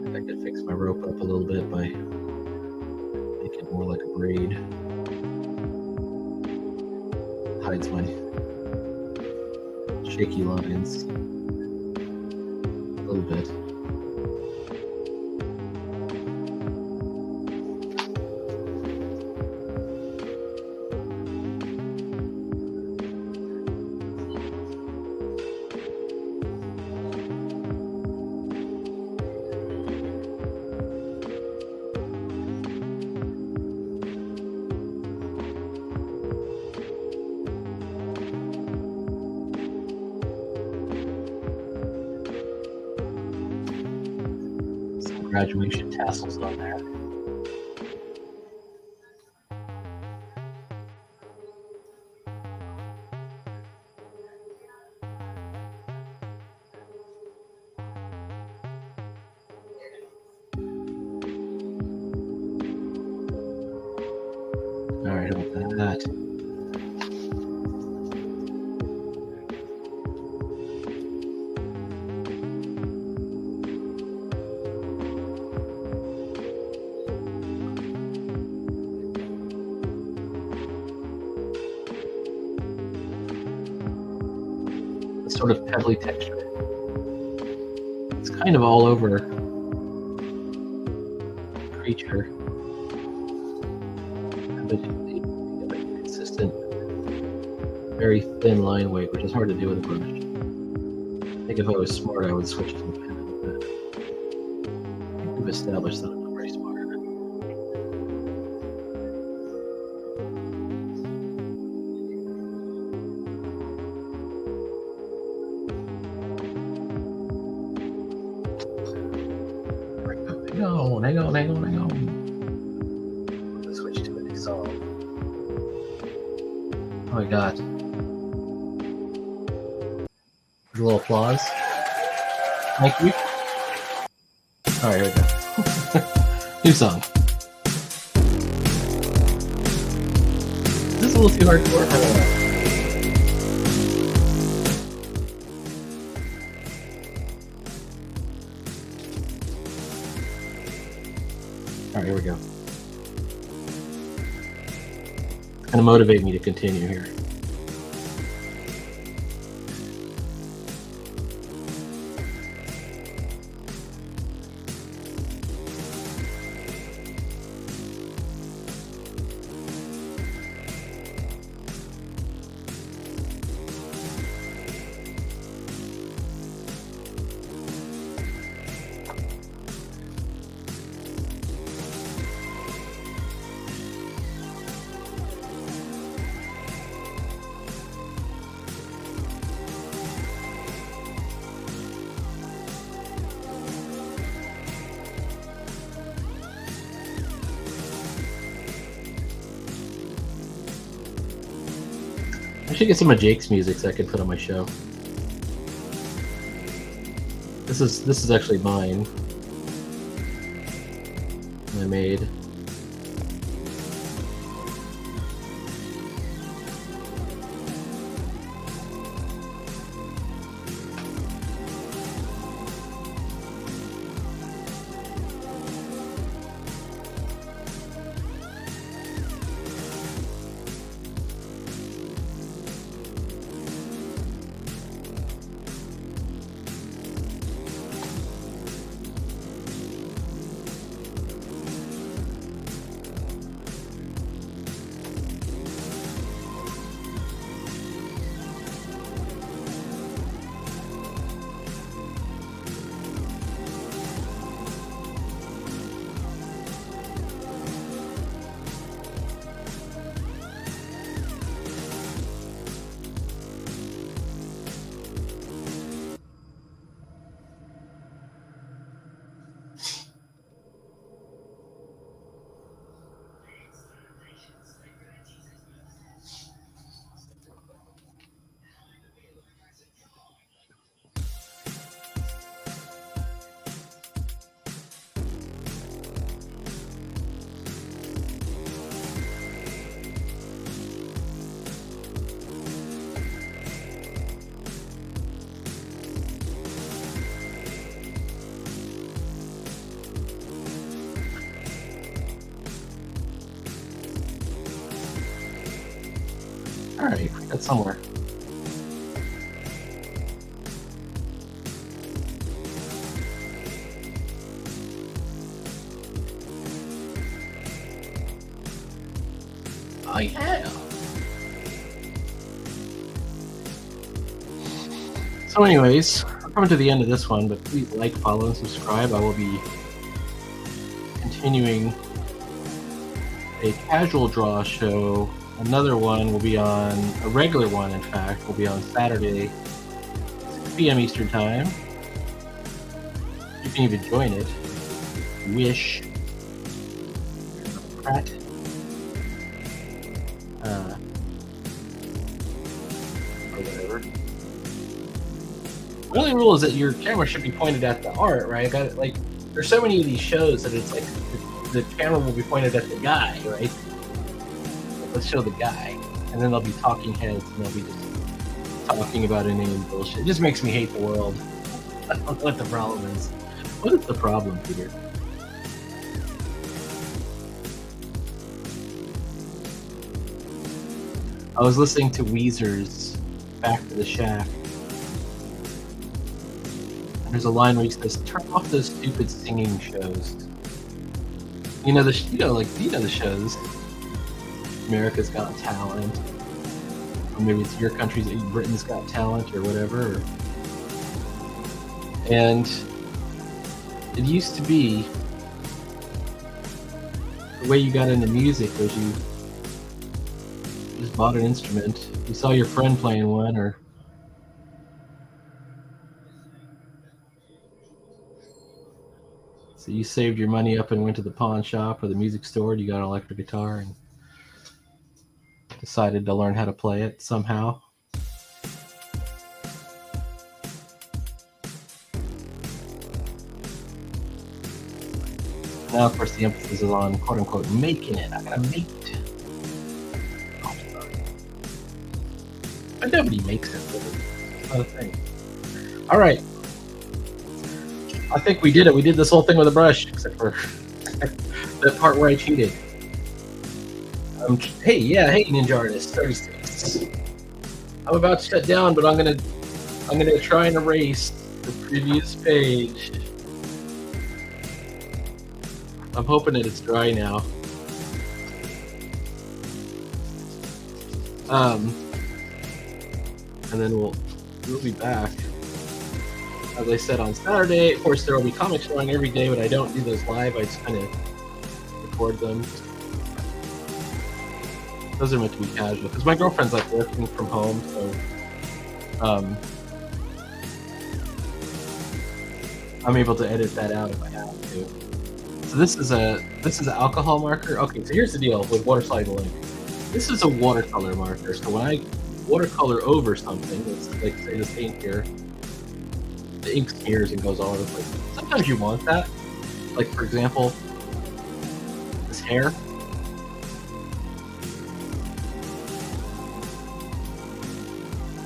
Speaker 1: I could fix my rope up a little bit by making it more like a braid. Hides my shaky lines a little bit. Graduation tassels on there. All right, how about that? Sort of pebbly texture. It's kind of all over the creature, but you get a consistent, very thin line weight, which is hard to do with a brush. I think if I was smart, I would switch to the pen, but I think we've established that I'm not very smart. Hang on. Let's switch to a new song. Oh my god. A little applause. Thank you. All right, here we go. New song. Is this a little too hardcore? I don't know. All right, here we go. It's going to motivate me to continue here. I should get some of Jake's music so I can put on my show. This is actually mine. I made. All right, that's somewhere. Oh yeah. So anyways, we're coming to the end of this one, but please like, follow, and subscribe. I will be continuing a casual draw show. Another one will be on, a regular one in fact, will be on Saturday, 6 p.m. Eastern Time. You can even join it if you wish. Pratt. Or whatever. The only rule is that your camera should be pointed at the art, right? Like, there's so many of these shows that it's like the camera will be pointed at the guy, right? Let's show the guy, and then they'll be talking heads, and they'll be just talking about inane bullshit. It just makes me hate the world. I don't know what the problem is. What is the problem, Peter? I was listening to Weezer's Back to the Shack. And there's a line where he says, "Turn off those stupid singing shows." You know the shows. America's Got Talent, or maybe it's your country's Britain's Got Talent, or whatever. And it used to be the way you got into music was you just bought an instrument, you saw your friend playing one, or so you saved your money up and went to the pawn shop or the music store, and you got an electric guitar and decided to learn how to play it somehow. Now, of course, the emphasis is on quote unquote making it. I gotta make it. Oh, but nobody makes it. It's not a thing. All right. I think we did it. We did this whole thing with a brush, except for the part where I cheated. Hey, yeah, hey, Ninja Artist 36. I'm about to shut down, but I'm gonna try and erase the previous page. I'm hoping that it's dry now. And then we'll be back. As I said, on Saturday, of course, there will be comics showing every day, but I don't do those live. I just kind of record them. Those are meant to be casual because my girlfriend's like working from home, so I'm able to edit that out if I have to. So this is an alcohol marker. Okay, so here's the deal with water soluble ink. This is a watercolor marker. So when I watercolor over something, it's like say this ink here, the ink smears and goes all over the place. Sometimes you want that. Like for example, this hair.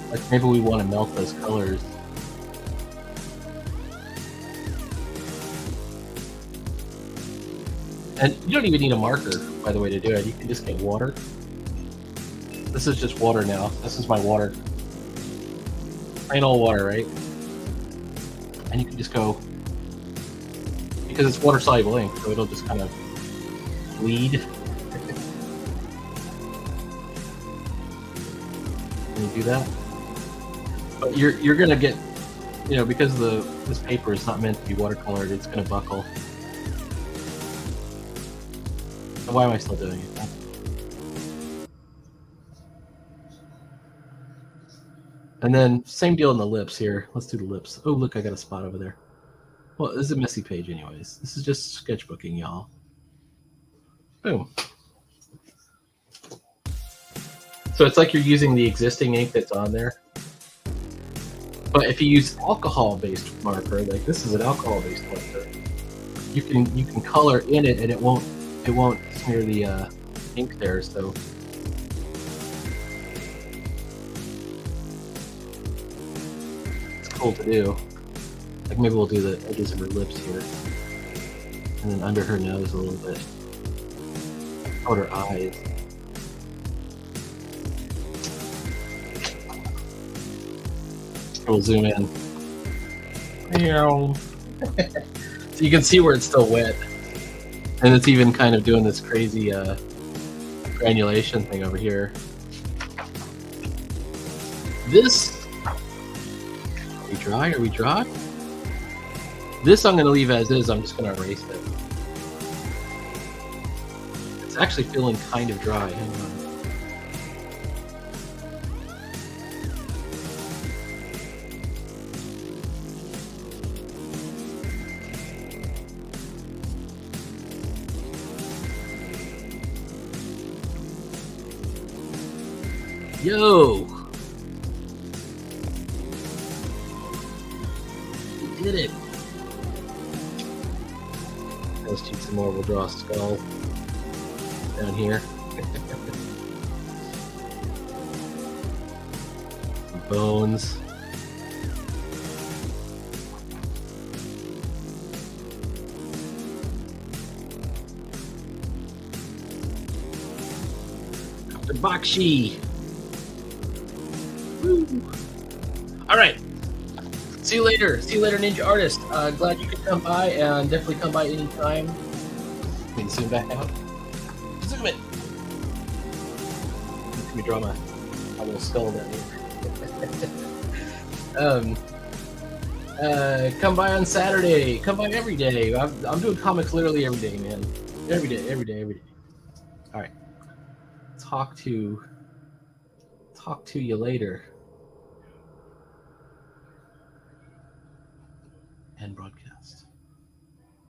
Speaker 1: Like maybe we want to melt those colors. And you don't even need a marker, by the way, to do it. You can just get water. This is just water now. This is my water. Plain old water, right? And you can just go, because it's water soluble ink, so it'll just kind of bleed. Can you do that? But you're gonna get, you know, because this paper is not meant to be watercolored, it's gonna buckle. So why am I still doing it? And then same deal in the lips here. Let's do the lips. Oh, look, I got a spot over there. Well, this is a messy page anyways. This is just sketchbooking, y'all. Boom. So it's like you're using the existing ink that's on there. But if you use alcohol-based marker, like this is an alcohol-based marker, you can color in it and it won't smear the ink there. So it's cool to do. Like maybe we'll do the edges of her lips here, and then under her nose a little bit. Or her eyes. We'll zoom in. So you can see where it's still wet. And it's even kind of doing this crazy granulation thing over here. This... Are we dry? Are we dry? This I'm going to leave as is. I'm just going to erase it. It's actually feeling kind of dry. Hang on. Yo! We did it! Let's cheat some more. We'll draw a skull down here. Some bones. Dr. Bakshi! Woo. All right. See you later. See you later, Ninja Artist. Glad you could come by, and definitely come by anytime. Let me zoom back out. Zoom it. Let me draw my little skull down here. Come by on Saturday. Come by every day. I'm doing comics literally every day, man. Every day, every day, every day. All right. Talk to you later. End broadcast.